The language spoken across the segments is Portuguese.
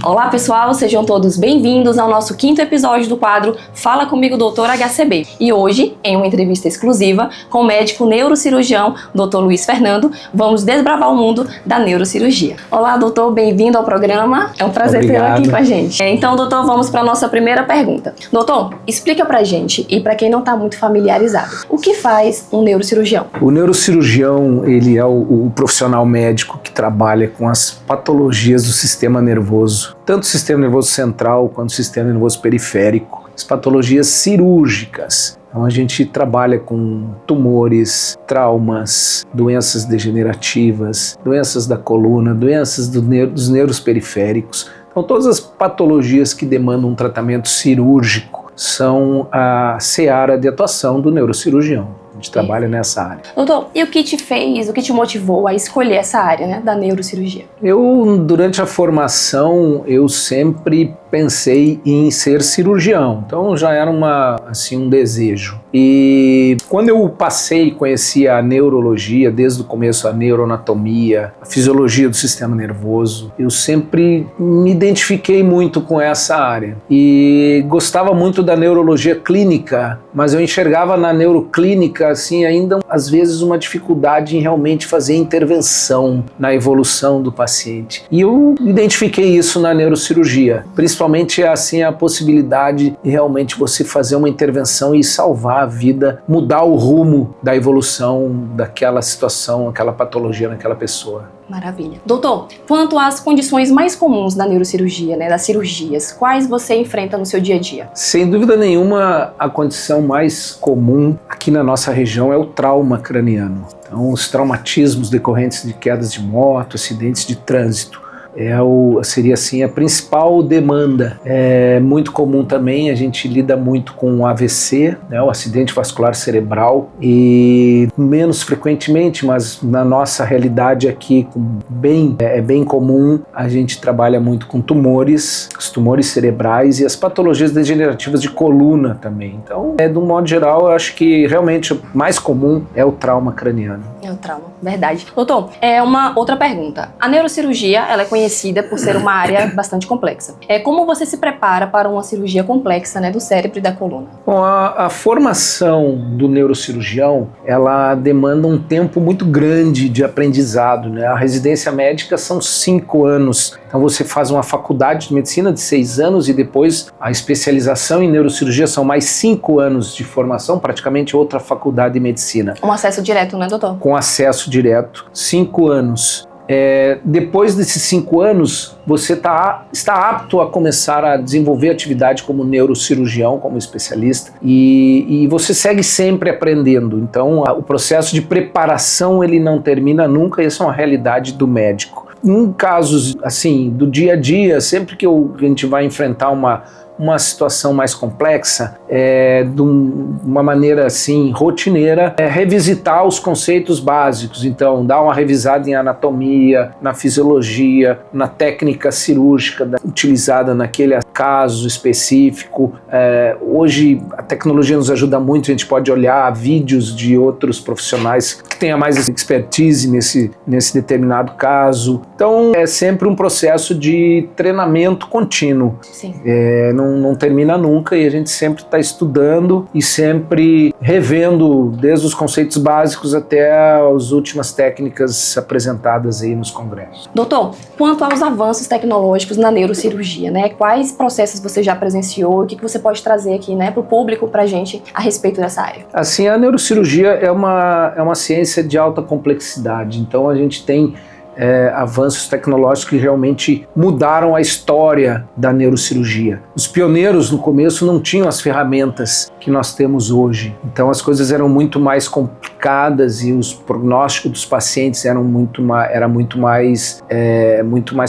Olá pessoal, sejam todos bem-vindos ao nosso 5º episódio do quadro Fala Comigo Doutor HCB. E hoje, em uma entrevista exclusiva com o médico neurocirurgião Dr. Luiz Fernando, vamos desbravar o mundo da neurocirurgia. Olá doutor, bem-vindo ao programa, é um prazer tê-lo aqui com a gente. Então doutor, vamos para a nossa primeira pergunta. Doutor, explica pra gente, e para quem não está muito familiarizado, o que faz um neurocirurgião? O neurocirurgião, ele é o profissional médico que trabalha com as patologias do sistema nervoso, tanto o sistema nervoso central quanto o sistema nervoso periférico, as patologias cirúrgicas. Então a gente trabalha com tumores, traumas, doenças degenerativas, doenças da coluna, doenças dos nervos periféricos. Então todas as patologias que demandam um tratamento cirúrgico são a seara de atuação do neurocirurgião. A gente trabalha nessa área. Doutor, e o que te motivou a escolher essa área, né, da neurocirurgia? Durante a formação, eu sempre pensei em ser cirurgião. Então já era um desejo. E quando eu passei e conheci a neurologia, desde o começo a neuroanatomia, a fisiologia do sistema nervoso, eu sempre me identifiquei muito com essa área. E gostava muito da neurologia clínica, mas eu enxergava na neuroclínica ainda às vezes uma dificuldade em realmente fazer intervenção na evolução do paciente. E eu identifiquei isso na neurocirurgia, principalmente a possibilidade de realmente você fazer uma intervenção e salvar a vida, mudar o rumo da evolução daquela situação, aquela patologia naquela pessoa. Maravilha. Doutor, quanto às condições mais comuns da neurocirurgia, né, das cirurgias, quais você enfrenta no seu dia a dia? Sem dúvida nenhuma, a condição mais comum aqui na nossa região é o trauma craniano. Então, os traumatismos decorrentes de quedas de moto, acidentes de trânsito. Seria a principal demanda. É muito comum também, a gente lida muito com o AVC, né, o acidente vascular cerebral, e menos frequentemente, mas na nossa realidade aqui é bem comum, a gente trabalha muito com tumores, os tumores cerebrais e as patologias degenerativas de coluna também. Então, de um modo geral, eu acho que realmente o mais comum é o trauma craniano. É o trauma, verdade. Doutor, uma outra pergunta. A neurocirurgia, ela é conhecida por ser uma área bastante complexa. Como você se prepara para uma cirurgia complexa, né, do cérebro e da coluna? Bom, a formação do neurocirurgião, ela demanda um tempo muito grande de aprendizado, né? A residência médica são 5 anos. Então você faz uma faculdade de medicina de 6 anos e depois a especialização em neurocirurgia são mais 5 anos de formação, praticamente outra faculdade de medicina. Um acesso direto, né, doutor? Com acesso direto, 5 anos. Depois desses 5 anos, você está apto a começar a desenvolver atividade como neurocirurgião, como especialista, e você segue sempre aprendendo. Então, o processo de preparação ele não termina nunca, e essa é uma realidade do médico. Em casos do dia a dia, sempre que a gente vai enfrentar uma situação mais complexa, de uma maneira rotineira, revisitar os conceitos básicos. Então, dar uma revisada em anatomia, na fisiologia, na técnica cirúrgica utilizada naquele caso específico. Hoje, a tecnologia nos ajuda muito, a gente pode olhar vídeos de outros profissionais que tenham mais expertise nesse determinado caso. Então, é sempre um processo de treinamento contínuo. Sim. Não termina nunca, e a gente sempre está estudando e sempre revendo desde os conceitos básicos até as últimas técnicas apresentadas aí nos congressos. Doutor, quanto aos avanços tecnológicos na neurocirurgia, né, quais processos você já presenciou, o que você pode trazer aqui, né, para o público, para a gente, a respeito dessa área? A neurocirurgia é uma ciência de alta complexidade, então a gente tem avanços tecnológicos que realmente mudaram a história da neurocirurgia. Os pioneiros no começo não tinham as ferramentas que nós temos hoje, então as coisas eram muito mais complicadas e os prognósticos dos pacientes era muito mais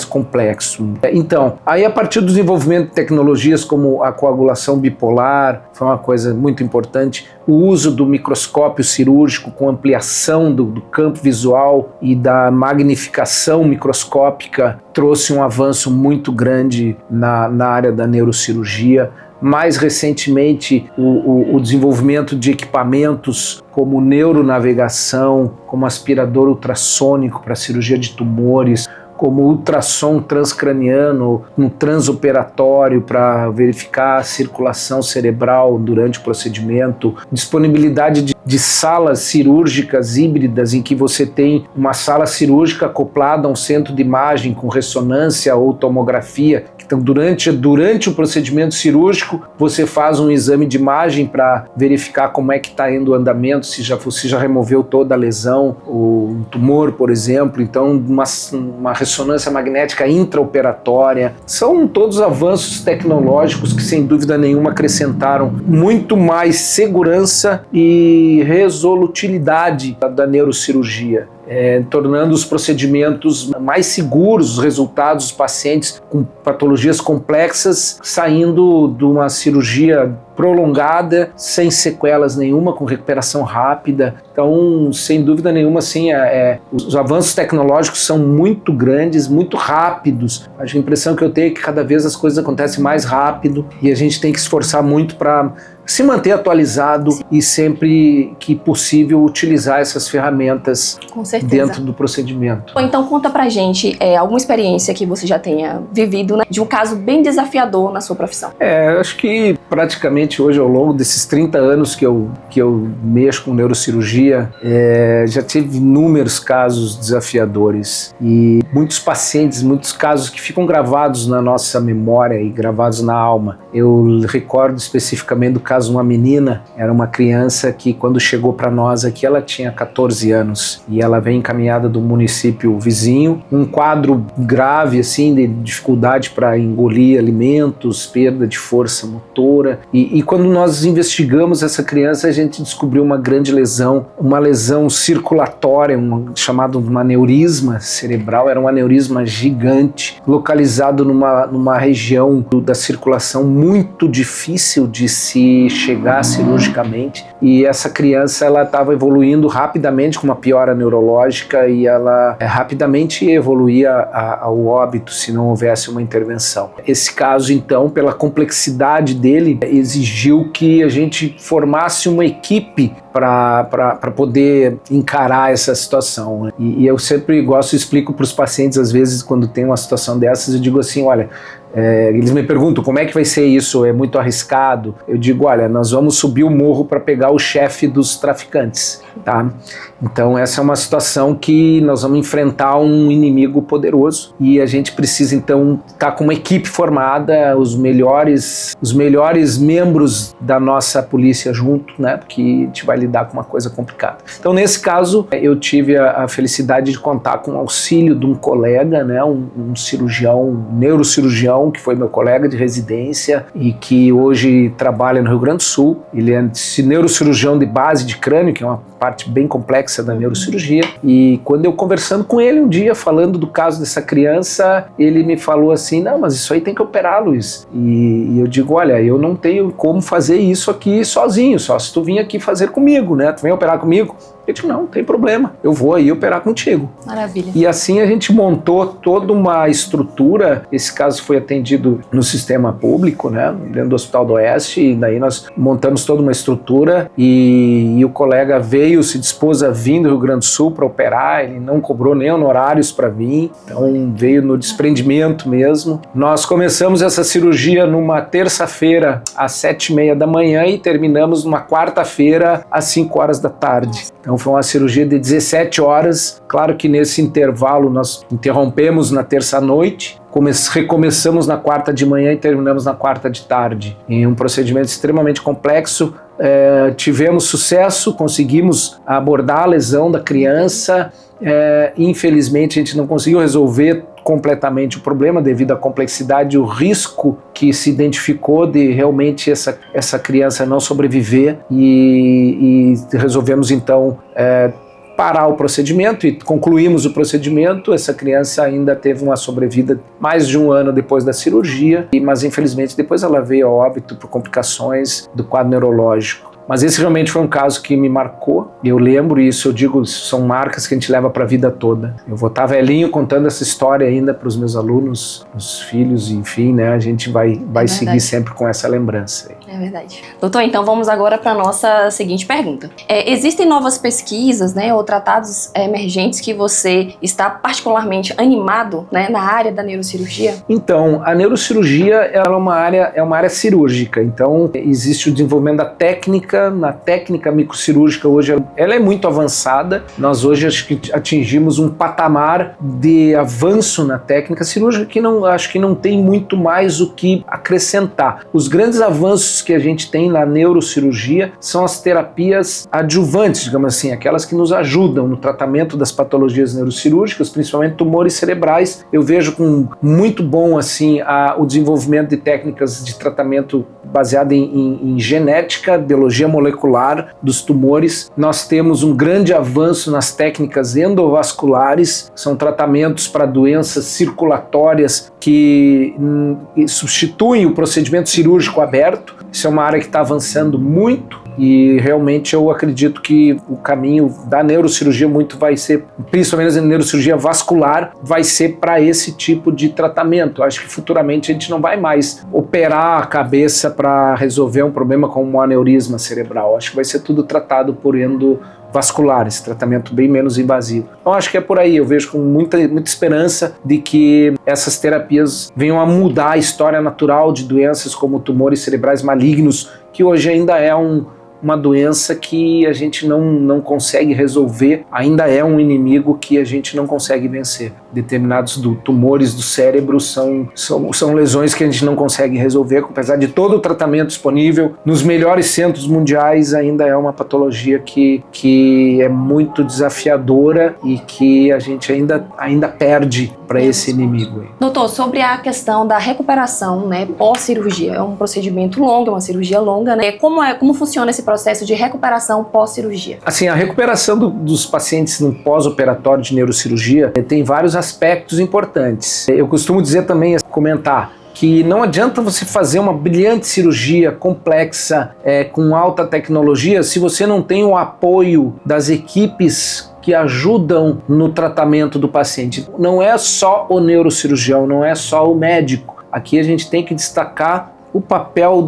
complexo. Então, aí a partir do desenvolvimento de tecnologias como a coagulação bipolar, foi uma coisa muito importante, o uso do microscópio cirúrgico com ampliação do campo visual e da magnificação microscópica trouxe um avanço muito grande na área da neurocirurgia. Mais recentemente, o desenvolvimento de equipamentos como neuronavegação, como aspirador ultrassônico para cirurgia de tumores, como ultrassom transcraniano, um transoperatório para verificar a circulação cerebral durante o procedimento, disponibilidade de salas cirúrgicas híbridas em que você tem uma sala cirúrgica acoplada a um centro de imagem com ressonância ou tomografia. Então, durante o procedimento cirúrgico, você faz um exame de imagem para verificar como é que está indo o andamento, se já removeu toda a lesão, um tumor, por exemplo. Então, uma ressonância magnética intraoperatória. São todos avanços tecnológicos que, sem dúvida nenhuma, acrescentaram muito mais segurança e resolutilidade da neurocirurgia. Tornando os procedimentos mais seguros, os resultados dos pacientes com patologias complexas saindo de uma cirurgia prolongada, sem sequelas nenhuma, com recuperação rápida. Então, sem dúvida nenhuma, assim, os avanços tecnológicos são muito grandes, muito rápidos. A impressão que eu tenho é que cada vez as coisas acontecem mais rápido e a gente tem que se esforçar muito para se manter atualizado. Sim. E sempre que possível utilizar essas ferramentas dentro do procedimento. Então conta pra gente alguma experiência que você já tenha vivido, né, de um caso bem desafiador na sua profissão. Acho que praticamente hoje, ao longo desses 30 anos que eu mexo com neurocirurgia, já tive inúmeros casos desafiadores e muitos pacientes, muitos casos que ficam gravados na nossa memória e gravados na alma. Eu recordo especificamente do caso de uma menina, era uma criança que quando chegou para nós aqui, ela tinha 14 anos e ela veio encaminhada do município vizinho, um quadro grave assim de dificuldade para engolir alimentos, perda de força motora e quando nós investigamos essa criança, a gente descobriu uma grande lesão, uma lesão circulatória, chamado de um aneurisma cerebral, era um aneurisma gigante, localizado numa região da circulação muito difícil de se chegar cirurgicamente, e essa criança ela estava evoluindo rapidamente com uma piora neurológica e ela rapidamente evoluía ao óbito se não houvesse uma intervenção. Esse caso, então, pela complexidade dele, exigiu que a gente formasse uma equipe para poder encarar essa situação, né? E eu sempre explico para os pacientes, às vezes, quando tem uma situação dessas, eu digo assim, olha, eles me perguntam como é que vai ser isso, é muito arriscado. Eu digo, olha, nós vamos subir o morro para pegar o chefe dos traficantes, tá? Então essa é uma situação que nós vamos enfrentar um inimigo poderoso e a gente precisa então estar com uma equipe formada, os melhores membros da nossa polícia junto, né? Porque a gente vai lidar com uma coisa complicada. Então nesse caso eu tive a felicidade de contar com o auxílio de um colega, né? Um cirurgião, um neurocirurgião, que foi meu colega de residência e que hoje trabalha no Rio Grande do Sul. Ele é neurocirurgião de base de crânio, que é uma parte bem complexa da neurocirurgia. E quando eu conversando com ele um dia, falando do caso dessa criança, ele me falou assim, não, mas isso aí tem que operar, Luiz. E eu digo, olha, eu não tenho como fazer isso aqui sozinho, só se tu vir aqui fazer comigo, né? Tu vem operar comigo? Eu digo, não tem problema, eu vou aí operar contigo. Maravilha. E assim a gente montou toda uma estrutura. Esse caso foi atendido no sistema público, né, dentro do Hospital do Oeste, e daí nós montamos toda uma estrutura e o colega se dispôs a vir do Rio Grande do Sul para operar, ele não cobrou nem honorários para vir, então veio no desprendimento mesmo. Nós começamos essa cirurgia numa terça-feira às 7h30 da manhã e terminamos numa quarta-feira às 5 horas da tarde. Então foi uma cirurgia de 17 horas. Claro que nesse intervalo nós interrompemos na terça-noite, recomeçamos na quarta de manhã e terminamos na quarta de tarde. Em um procedimento extremamente complexo, tivemos sucesso, conseguimos abordar a lesão da criança. Infelizmente a gente não conseguiu resolver completamente o problema devido à complexidade e o risco que se identificou de realmente essa criança não sobreviver e resolvemos então parar o procedimento e concluímos o procedimento. Essa criança ainda teve uma sobrevida mais de 1 ano depois da cirurgia, mas infelizmente depois ela veio a óbito por complicações do quadro neurológico. Mas esse realmente foi um caso que me marcou. Eu lembro, e isso eu digo, são marcas que a gente leva para a vida toda. Eu vou estar velhinho contando essa história ainda para os meus alunos, os filhos, enfim, né? A gente vai seguir sempre com essa lembrança. É verdade. Doutor, então vamos agora para a nossa seguinte pergunta. Existem novas pesquisas, né, ou tratados emergentes que você está particularmente animado, né, na área da neurocirurgia? Então, a neurocirurgia ela é uma área cirúrgica. Então, existe o desenvolvimento da técnica. Na técnica microcirúrgica hoje ela é muito avançada. Nós hoje acho que atingimos um patamar de avanço na técnica cirúrgica que acho que não tem muito mais o que acrescentar. Os grandes avanços que a gente tem na neurocirurgia são as terapias adjuvantes, digamos assim, aquelas que nos ajudam no tratamento das patologias neurocirúrgicas, principalmente tumores cerebrais. Eu vejo com muito bom assim o desenvolvimento de técnicas de tratamento baseado em genética, biologia molecular dos tumores. Nós temos um grande avanço nas técnicas endovasculares, são tratamentos para doenças circulatórias que substituem o procedimento cirúrgico aberto. Isso é uma área que está avançando muito e realmente eu acredito que o caminho da neurocirurgia vai ser, principalmente a neurocirurgia vascular, vai ser para esse tipo de tratamento. Acho que futuramente a gente não vai mais operar a cabeça para resolver um problema como um aneurisma cerebral. Acho que vai ser tudo tratado por endovascular, esse tratamento bem menos invasivo. Então acho que é por aí, eu vejo com muita esperança de que essas terapias venham a mudar a história natural de doenças como tumores cerebrais malignos, que hoje ainda é uma doença que a gente não consegue resolver, ainda é um inimigo que a gente não consegue vencer. Determinados tumores do cérebro são lesões que a gente não consegue resolver, apesar de todo o tratamento disponível nos melhores centros mundiais, ainda é uma patologia que é muito desafiadora e que a gente ainda perde para esse inimigo. Doutor, sobre a questão da recuperação, né, pós-cirurgia, é um procedimento longo, é uma cirurgia longa, né? Como funciona esse processo de recuperação pós-cirurgia? Assim, a recuperação dos pacientes no pós-operatório de neurocirurgia tem vários aspectos importantes. Eu costumo dizer também, comentar, que não adianta você fazer uma brilhante cirurgia complexa, com alta tecnologia, se você não tem o apoio das equipes que ajudam no tratamento do paciente. Não é só o neurocirurgião, não é só o médico. Aqui a gente tem que destacar o papel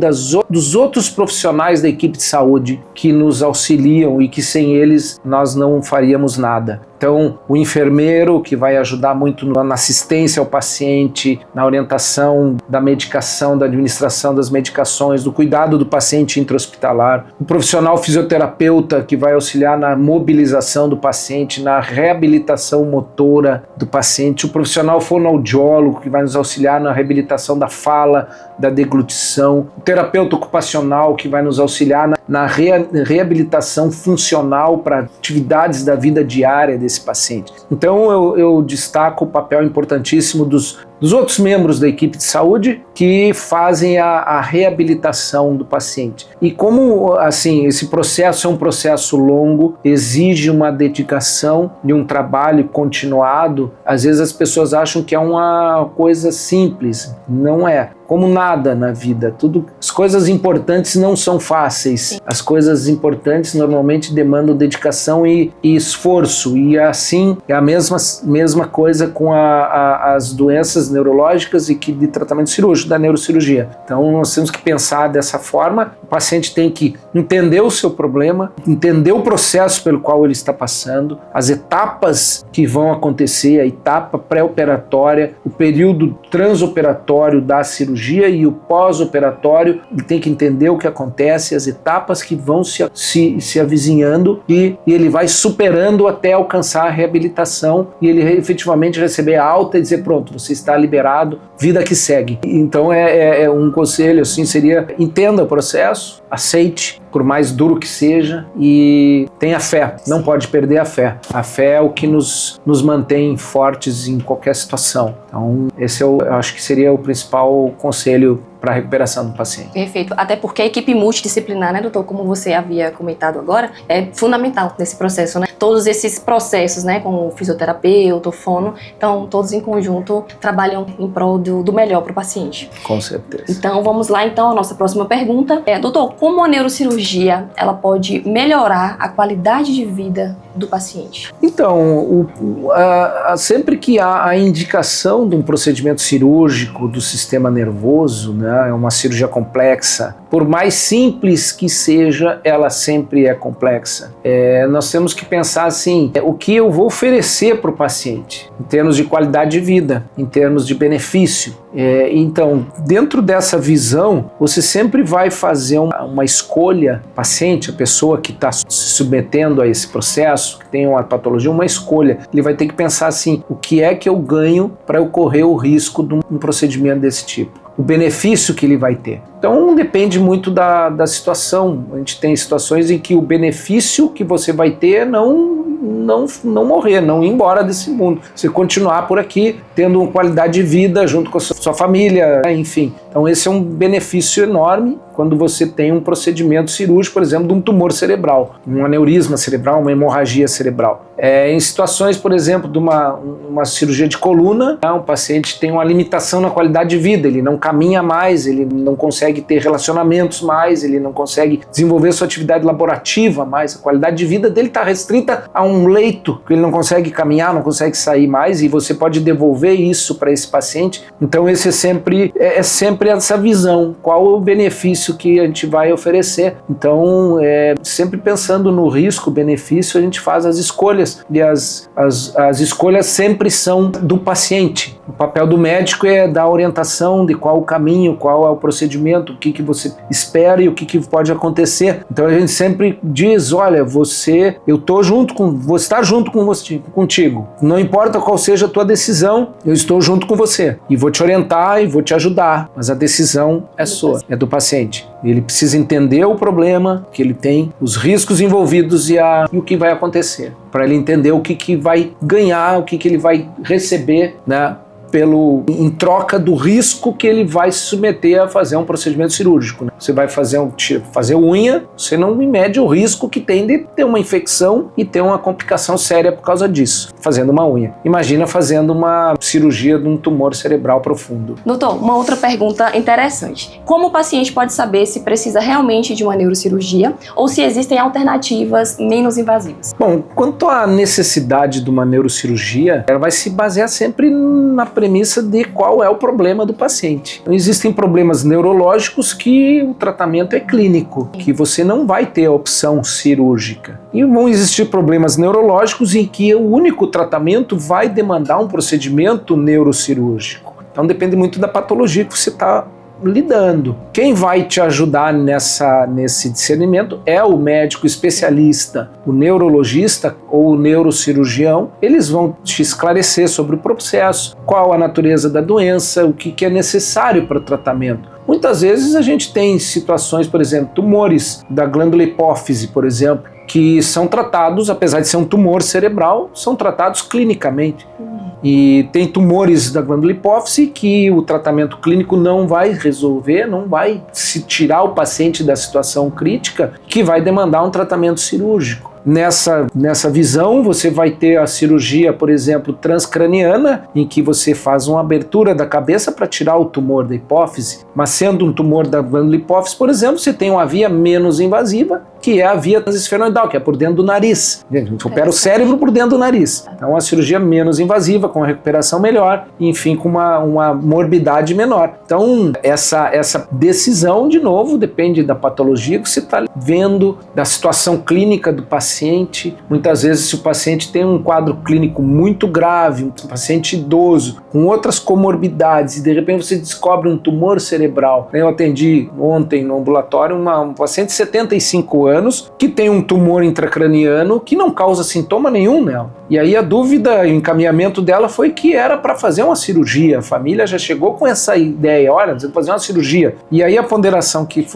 dos outros profissionais da equipe de saúde que nos auxiliam e que sem eles nós não faríamos nada. Então, o enfermeiro, que vai ajudar muito na assistência ao paciente, na orientação da medicação, da administração das medicações, do cuidado do paciente intra-hospitalar. O profissional fisioterapeuta, que vai auxiliar na mobilização do paciente, na reabilitação motora do paciente. O profissional fonoaudiólogo, que vai nos auxiliar na reabilitação da fala, da deglutição. O terapeuta ocupacional, que vai nos auxiliar na reabilitação funcional para atividades da vida diária desse paciente. Então eu destaco o papel importantíssimo dos outros membros da equipe de saúde que fazem a reabilitação do paciente. E como assim esse processo é um processo longo, exige uma dedicação e um trabalho continuado, às vezes as pessoas acham que é uma coisa simples. Não é. Como nada na vida, as coisas importantes não são fáceis. Sim. As coisas importantes normalmente demandam dedicação e esforço, e assim é a mesma coisa com as doenças neurológicas e de tratamento cirúrgico, da neurocirurgia. Então nós temos que pensar dessa forma, o paciente tem que entender o seu problema, entender o processo pelo qual ele está passando, as etapas que vão acontecer, a etapa pré-operatória, o período transoperatório da cirurgia e o pós-operatório. Ele tem que entender o que acontece, as etapas que vão se avizinhando e ele vai superando até alcançar a reabilitação e ele efetivamente receber a alta e dizer pronto, você está liberado, vida que segue. Então um conselho assim seria: entenda o processo, aceite, por mais duro que seja, e tenha fé, não pode perder a fé. A fé é o que nos mantém fortes em qualquer situação. Então esse eu acho que seria o principal conselho para a recuperação do paciente. Perfeito. Até porque a equipe multidisciplinar, né, doutor, como você havia comentado agora, é fundamental nesse processo, né? Todos esses processos, né, com o fisioterapeuta, o fono, então todos em conjunto trabalham em prol do melhor para o paciente. Com certeza. Então vamos lá, então, a nossa próxima pergunta é: doutor, como a neurocirurgia cirurgia, ela pode melhorar a qualidade de vida do paciente? Então, sempre que há a indicação de um procedimento cirúrgico do sistema nervoso, né, é uma cirurgia complexa, por mais simples que seja, ela sempre é complexa. Nós temos que pensar assim, o que eu vou oferecer para o paciente, em termos de qualidade de vida, em termos de benefício. Então, dentro dessa visão, você sempre vai fazer uma escolha, o paciente, a pessoa que está se submetendo a esse processo, que tem uma patologia, uma escolha. Ele vai ter que pensar assim, o que é que eu ganho para eu correr o risco de um procedimento desse tipo? O benefício que ele vai ter. Então depende muito da situação. A gente tem situações em que o benefício que você vai ter é não morrer, não ir embora desse mundo. Você continuar por aqui, tendo uma qualidade de vida junto com a sua família, enfim. Então esse é um benefício enorme quando você tem um procedimento cirúrgico, por exemplo, de um tumor cerebral, um aneurisma cerebral, uma hemorragia cerebral. Em situações, por exemplo, de uma cirurgia de coluna, um paciente tem uma limitação na qualidade de vida, ele não caminha mais, ele não consegue ter relacionamentos mais, ele não consegue desenvolver sua atividade laborativa mais, a qualidade de vida dele está restrita a um leito, que ele não consegue caminhar, não consegue sair mais, e você pode devolver isso para esse paciente. Então esse é sempre essa visão, qual o benefício que a gente vai oferecer. Então, sempre pensando no risco-benefício, a gente faz as escolhas, e as escolhas sempre são do paciente. O papel do médico é dar orientação de qual o caminho, qual é o procedimento, o que você espera e o que pode acontecer. Então a gente sempre diz, olha, vou estar junto contigo. Não importa qual seja a tua decisão, eu estou junto com você e vou te orientar e vou te ajudar, mas a decisão é sua, é do paciente. Ele precisa entender o problema que ele tem, os riscos envolvidos e o que vai acontecer, para ele entender o que vai ganhar, o que ele vai receber, né, em troca do risco que ele vai se submeter a fazer um procedimento cirúrgico, né? Você vai fazer unha, você não mede o risco que tem de ter uma infecção e ter uma complicação séria por causa disso, fazendo uma unha. Imagina fazendo uma cirurgia de um tumor cerebral profundo. Doutor, uma outra pergunta interessante. Como o paciente pode saber se precisa realmente de uma neurocirurgia ou se existem alternativas menos invasivas? Bom, quanto à necessidade de uma neurocirurgia, ela vai se basear sempre na premissa de qual é o problema do paciente. Então, existem problemas neurológicos que o tratamento é clínico, que você não vai ter a opção cirúrgica. E vão existir problemas neurológicos em que o único tratamento vai demandar um procedimento neurocirúrgico. Então depende muito da patologia que você está lidando. Quem vai te ajudar nesse discernimento é o médico especialista, o neurologista ou o neurocirurgião. Eles vão te esclarecer sobre o processo, qual a natureza da doença, o que é necessário para o tratamento. Muitas vezes a gente tem situações, por exemplo, tumores da glândula hipófise, por exemplo, que são tratados, apesar de ser um tumor cerebral, são tratados clinicamente. E tem tumores da glândula hipófise que o tratamento clínico não vai resolver, não vai se tirar o paciente da situação crítica, que vai demandar um tratamento cirúrgico. Nessa visão, você vai ter a cirurgia, por exemplo, transcraniana, em que você faz uma abertura da cabeça para tirar o tumor da hipófise. Mas sendo um tumor da glândula hipófise, por exemplo, você tem uma via menos invasiva, que é a via transesfenoidal, que é por dentro do nariz. A gente opera o cérebro por dentro do nariz. Então, uma cirurgia menos invasiva, com uma recuperação melhor, enfim, com uma morbidade menor. Então, essa decisão, de novo, depende da patologia que você está vendo, da situação clínica do paciente. Muitas vezes, se o paciente tem um quadro clínico muito grave, um paciente idoso, com outras comorbidades, e de repente você descobre um tumor cerebral. Eu atendi ontem no ambulatório um paciente de 75 anos que tem um tumor intracraniano que não causa sintoma nenhum nela. E aí a dúvida e o encaminhamento dela foi que era para fazer uma cirurgia. A família já chegou com essa ideia, olha, vamos fazer uma cirurgia. E aí a ponderação que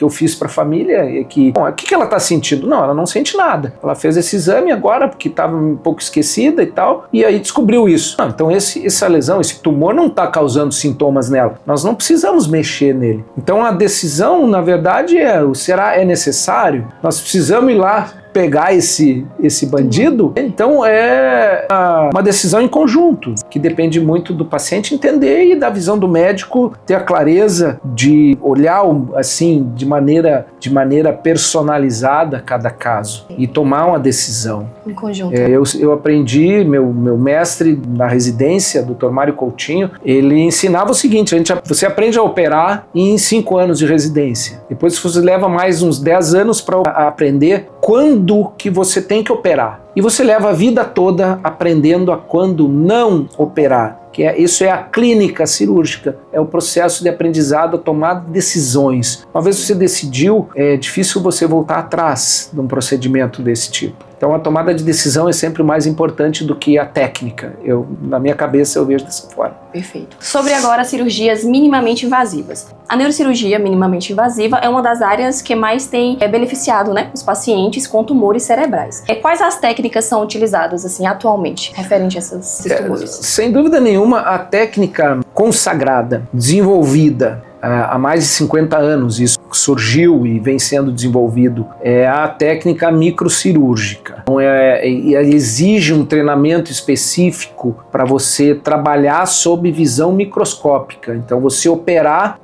eu fiz para a família é que, bom, o que ela está sentindo? Não, ela não sente nada. Ela fez esse exame agora porque estava um pouco esquecida e tal, e aí descobriu isso. Não, então essa lesão, esse tumor não está causando sintomas nela. Nós não precisamos mexer nele. Então a decisão, na verdade, será necessário? Nós precisamos ir lá pegar esse bandido? Então é uma decisão em conjunto, que depende muito do paciente entender e da visão do médico ter a clareza de olhar assim de maneira personalizada cada caso e tomar uma decisão. Em conjunto. Eu aprendi, meu mestre na residência, Dr. Mário Coutinho, ele ensinava o seguinte: você aprende a operar em 5 anos de residência. Depois você leva mais uns 10 anos para aprender quando que você tem que operar. E você leva a vida toda aprendendo a quando não operar. Isso é a clínica cirúrgica, é o processo de aprendizado, a tomar decisões. Uma vez você decidiu, é difícil você voltar atrás de um procedimento desse tipo. Então a tomada de decisão é sempre mais importante do que a técnica. Na minha cabeça eu vejo dessa forma. Perfeito. Sobre agora cirurgias minimamente invasivas. A neurocirurgia minimamente invasiva é uma das áreas que mais tem beneficiado, né, os pacientes com tumores cerebrais. Quais as técnicas são utilizadas assim atualmente referente a esses tumores? Sem dúvida nenhuma, a técnica consagrada, desenvolvida há mais de 50 anos, isso surgiu e vem sendo desenvolvido, é a técnica microcirúrgica. Então, exige um treinamento específico para você trabalhar sob visão microscópica. Então você operar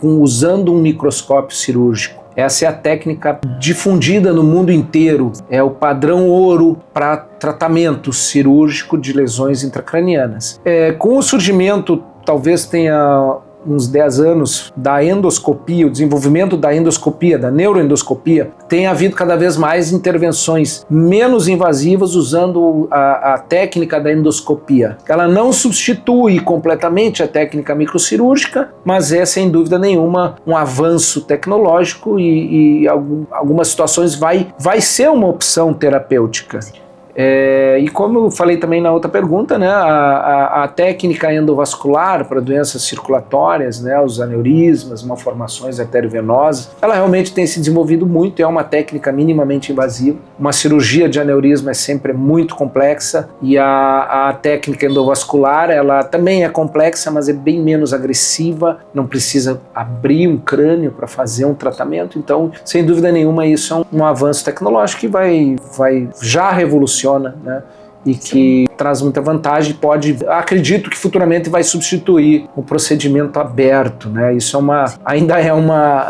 usando um microscópio cirúrgico. Essa é a técnica difundida no mundo inteiro, é o padrão ouro para tratamento cirúrgico de lesões intracranianas. Com o surgimento, talvez tenha uns 10 anos, da endoscopia, o desenvolvimento da endoscopia, da neuroendoscopia, tem havido cada vez mais intervenções menos invasivas usando a técnica da endoscopia. Ela não substitui completamente a técnica microcirúrgica, mas é sem dúvida nenhuma um avanço tecnológico e algumas situações vai ser uma opção terapêutica. E como eu falei também na outra pergunta, né, a técnica endovascular para doenças circulatórias, né, os aneurismas, malformações arteriovenosas, ela realmente tem se desenvolvido muito, é uma técnica minimamente invasiva. Uma cirurgia de aneurisma é sempre muito complexa e a técnica endovascular, ela também é complexa, mas é bem menos agressiva, não precisa abrir um crânio para fazer um tratamento. Então, sem dúvida nenhuma, isso é um avanço tecnológico que vai já revolucionar, né? E que traz muita vantagem, acredito que futuramente vai substituir o procedimento aberto, né? Isso ainda é uma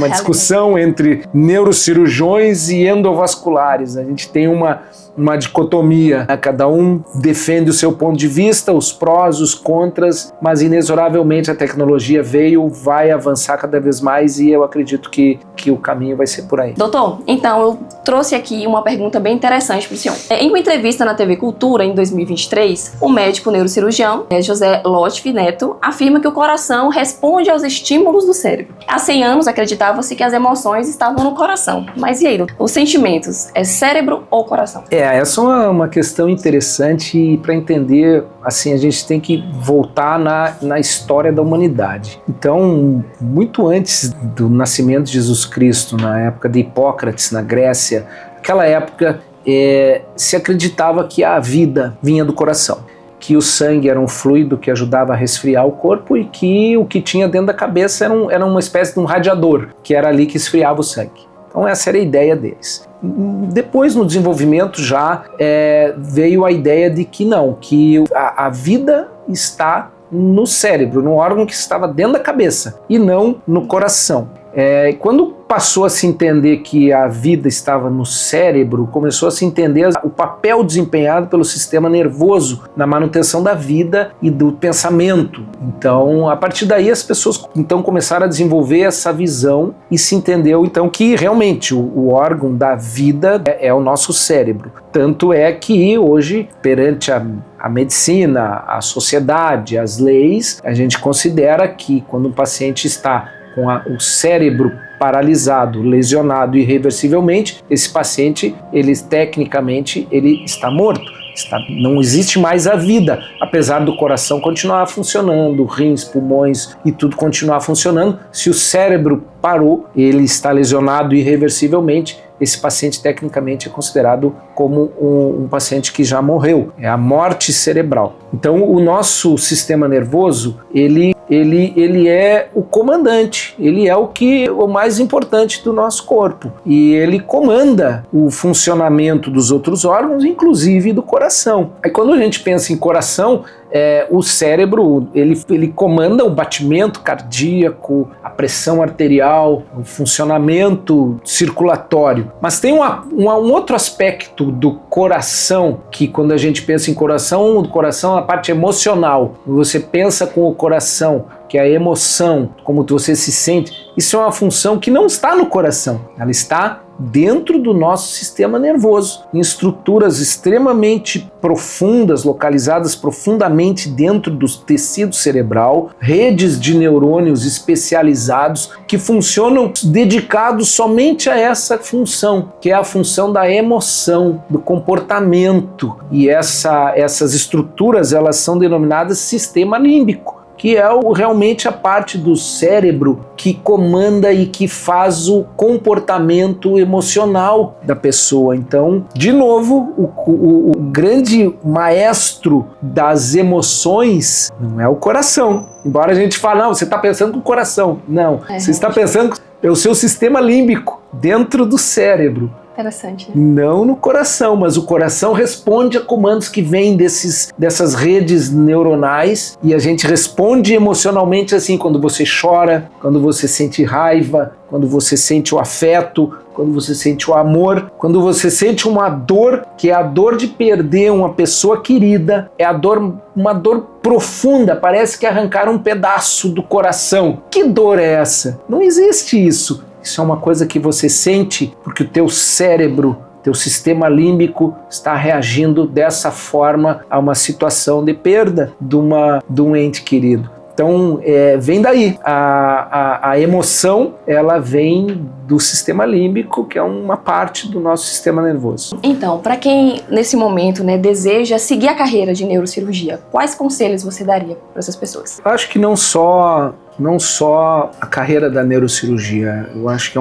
discussão entre neurocirurgiões e endovasculares. A gente tem uma dicotomia, né? Cada um defende o seu ponto de vista, os prós, os contras, mas inexoravelmente a tecnologia vai avançar cada vez mais e eu acredito que o caminho vai ser por aí. Doutor, então eu trouxe aqui uma pergunta bem interessante para o senhor. Em uma entrevista na TV Cultura, em 2023, o médico neurocirurgião José Lotfi Neto afirma que o coração responde aos estímulos do cérebro. Há 100 anos acreditava-se que as emoções estavam no coração. Mas e aí, doutor? Os sentimentos, é cérebro ou coração? Essa é uma questão interessante e para entender, assim, a gente tem que voltar na história da humanidade. Então, muito antes do nascimento de Jesus Cristo, na época de Hipócrates, na Grécia, naquela época se acreditava que a vida vinha do coração, que o sangue era um fluido que ajudava a resfriar o corpo e que o que tinha dentro da cabeça era uma espécie de um radiador, que era ali que esfriava o sangue. Então essa era a ideia deles. Depois, no desenvolvimento, já veio a ideia de que não, que a vida está no cérebro, no órgão que estava dentro da cabeça e não no coração. Quando passou a se entender que a vida estava no cérebro, começou a se entender o papel desempenhado pelo sistema nervoso na manutenção da vida e do pensamento. Então, a partir daí, as pessoas então começaram a desenvolver essa visão e se entendeu então que realmente o órgão da vida é o nosso cérebro. Tanto é que hoje, perante a medicina, a sociedade, as leis, a gente considera que quando um paciente está com o cérebro paralisado, lesionado irreversivelmente, esse paciente, tecnicamente, ele está morto. Não existe mais a vida, apesar do coração continuar funcionando, rins, pulmões e tudo continuar funcionando. Se o cérebro parou, ele está lesionado irreversivelmente, esse paciente tecnicamente é considerado como um paciente que já morreu. É a morte cerebral. Então o nosso sistema nervoso, ele ele é o comandante, ele é o mais importante do nosso corpo. E ele comanda o funcionamento dos outros órgãos, inclusive do coração. Aí quando a gente pensa em coração, o cérebro, ele comanda o batimento cardíaco, a pressão arterial, o funcionamento circulatório. Mas tem um outro aspecto do coração, que quando a gente pensa em coração, o coração é a parte emocional. Você pensa com o coração, que é a emoção, como você se sente, isso é uma função que não está no coração, ela está dentro do nosso sistema nervoso, em estruturas extremamente profundas, localizadas profundamente dentro do tecido cerebral, redes de neurônios especializados que funcionam dedicados somente a essa função, que é a função da emoção, do comportamento. E essas estruturas, elas são denominadas sistema límbico, que é realmente a parte do cérebro que comanda e que faz o comportamento emocional da pessoa. Então, de novo, o grande maestro das emoções não é o coração. Embora a gente fale, não, você está pensando com o coração. Não, você está pensando com o seu sistema límbico dentro do cérebro. Interessante. Não no coração, mas o coração responde a comandos que vêm dessas redes neuronais, e a gente responde emocionalmente assim, quando você chora, quando você sente raiva, quando você sente o afeto, quando você sente o amor, quando você sente uma dor, que é a dor de perder uma pessoa querida, é uma dor profunda, parece que arrancaram um pedaço do coração. Que dor é essa? Não existe isso. Isso é uma coisa que você sente porque o teu cérebro, teu sistema límbico está reagindo dessa forma a uma situação de perda de um ente querido. Então, vem daí. A emoção, ela vem do sistema límbico, que é uma parte do nosso sistema nervoso. Então, para quem nesse momento, deseja seguir a carreira de neurocirurgia, quais conselhos você daria para essas pessoas? Eu acho que não só a carreira da neurocirurgia, eu acho que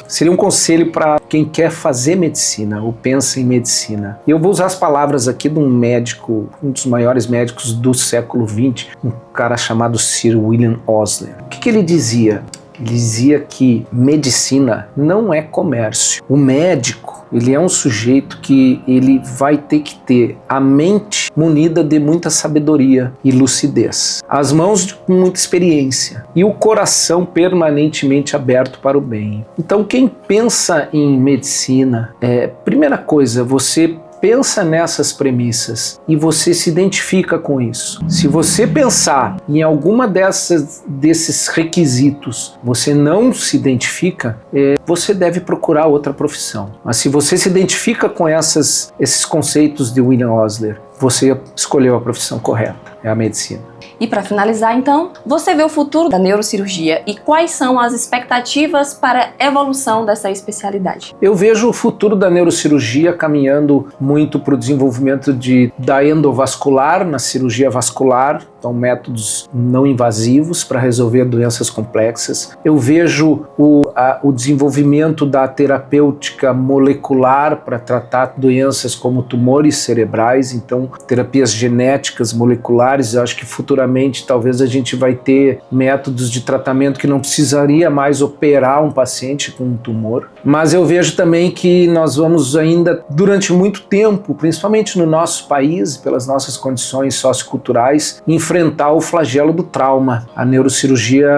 seria um conselho para quem quer fazer medicina ou pensa em medicina. E eu vou usar as palavras aqui de um médico, um dos maiores médicos do século XX, um cara chamado Sir William Osler. O que ele dizia? Ele dizia que medicina não é comércio. O médico, ele é um sujeito que ele vai ter que ter a mente munida de muita sabedoria e lucidez, as mãos com muita experiência e o coração permanentemente aberto para o bem. Então, quem pensa em medicina, primeira coisa, você pensa nessas premissas e você se identifica com isso. Se você pensar em alguma desses requisitos, você não se identifica, você deve procurar outra profissão. Mas se você se identifica com esses conceitos de William Osler, você escolheu a profissão correta, é a medicina. E para finalizar, então, você vê o futuro da neurocirurgia e quais são as expectativas para a evolução dessa especialidade? Eu vejo o futuro da neurocirurgia caminhando muito para o desenvolvimento da endovascular, na cirurgia vascular, então métodos não invasivos para resolver doenças complexas. Eu vejo o desenvolvimento da terapêutica molecular para tratar doenças como tumores cerebrais, então terapias genéticas moleculares. Eu acho que futuramente talvez a gente vai ter métodos de tratamento que não precisaria mais operar um paciente com um tumor. Mas eu vejo também que nós vamos ainda, durante muito tempo, principalmente no nosso país, pelas nossas condições socioculturais, enfrentar o flagelo do trauma. A neurocirurgia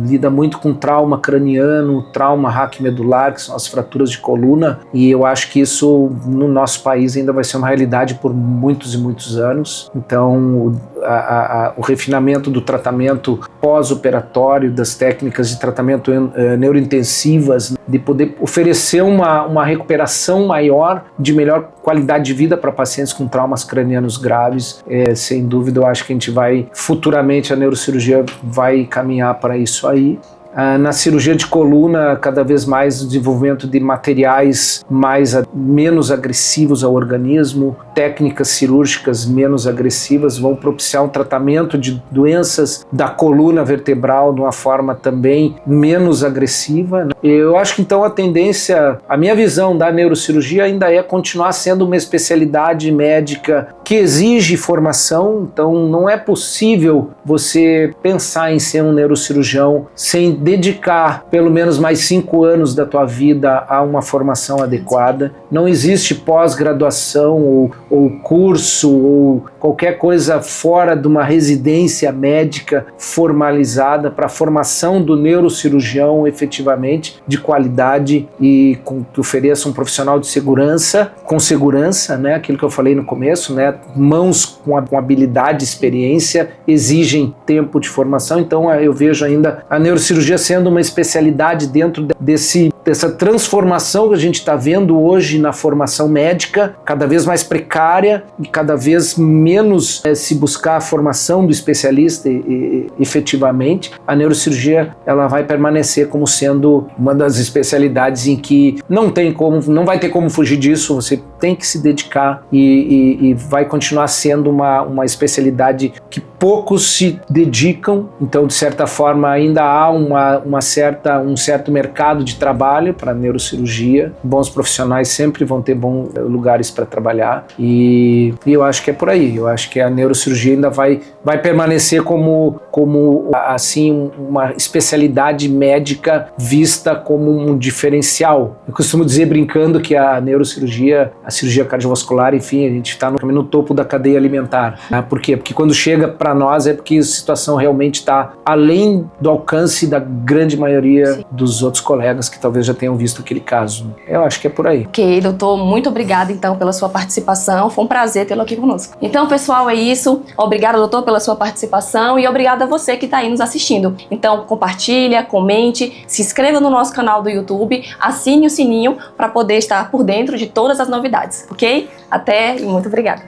lida muito com trauma craniano, trauma raquimedular, que são as fraturas de coluna, e eu acho que isso no nosso país ainda vai ser uma realidade por muitos e muitos anos. Então, o refinamento do tratamento pós-operatório, das técnicas de tratamento neurointensivas, de poder oferecer uma recuperação maior, de melhor qualidade de vida para pacientes com traumas cranianos graves, sem dúvida eu acho que futuramente a neurocirurgia vai caminhar para isso aí. Na cirurgia de coluna, cada vez mais o desenvolvimento de materiais menos agressivos ao organismo, técnicas cirúrgicas menos agressivas vão propiciar um tratamento de doenças da coluna vertebral de uma forma também menos agressiva, né? Eu acho que então a minha visão da neurocirurgia ainda é continuar sendo uma especialidade médica que exige formação, então não é possível você pensar em ser um neurocirurgião sem dedicar pelo menos mais 5 anos da tua vida a uma formação adequada. Não existe pós-graduação ou curso ou qualquer coisa fora de uma residência médica formalizada para a formação do neurocirurgião efetivamente de qualidade e que ofereça um profissional de segurança, com segurança, né? Aquilo que eu falei no começo, né? Mãos com habilidade e experiência exigem tempo de formação, então eu vejo ainda a neurocirurgia sendo uma especialidade dentro dessa transformação que a gente está vendo hoje na formação médica, cada vez mais precária e cada vez menos se buscar a formação do especialista efetivamente. A neurocirurgia ela vai permanecer como sendo uma das especialidades em que não vai ter como fugir disso, você tem que se dedicar e vai continuar sendo uma especialidade que poucos se dedicam, então de certa forma ainda há um certo mercado de trabalho para neurocirurgia, bons profissionais sempre vão ter bons lugares para trabalhar e eu acho que é por aí, eu acho que a neurocirurgia ainda vai permanecer como assim uma especialidade médica vista como um diferencial. Eu costumo dizer brincando que a neurocirurgia, a cirurgia cardiovascular, enfim, a gente está no topo da cadeia alimentar, né? Por quê? Porque quando chega para nós é porque a situação realmente está além do alcance da grande maioria Sim. dos outros colegas que talvez já tenham visto aquele caso. Eu acho que é por aí. Ok, doutor, muito obrigada então pela sua participação, foi um prazer tê-lo aqui conosco. Então, pessoal, é isso. Obrigada, doutor, pela sua participação e obrigada a você que está aí nos assistindo. Então, compartilha, comente, se inscreva no nosso canal do YouTube, assine o sininho para poder estar por dentro de todas as novidades, ok? Até e muito obrigada.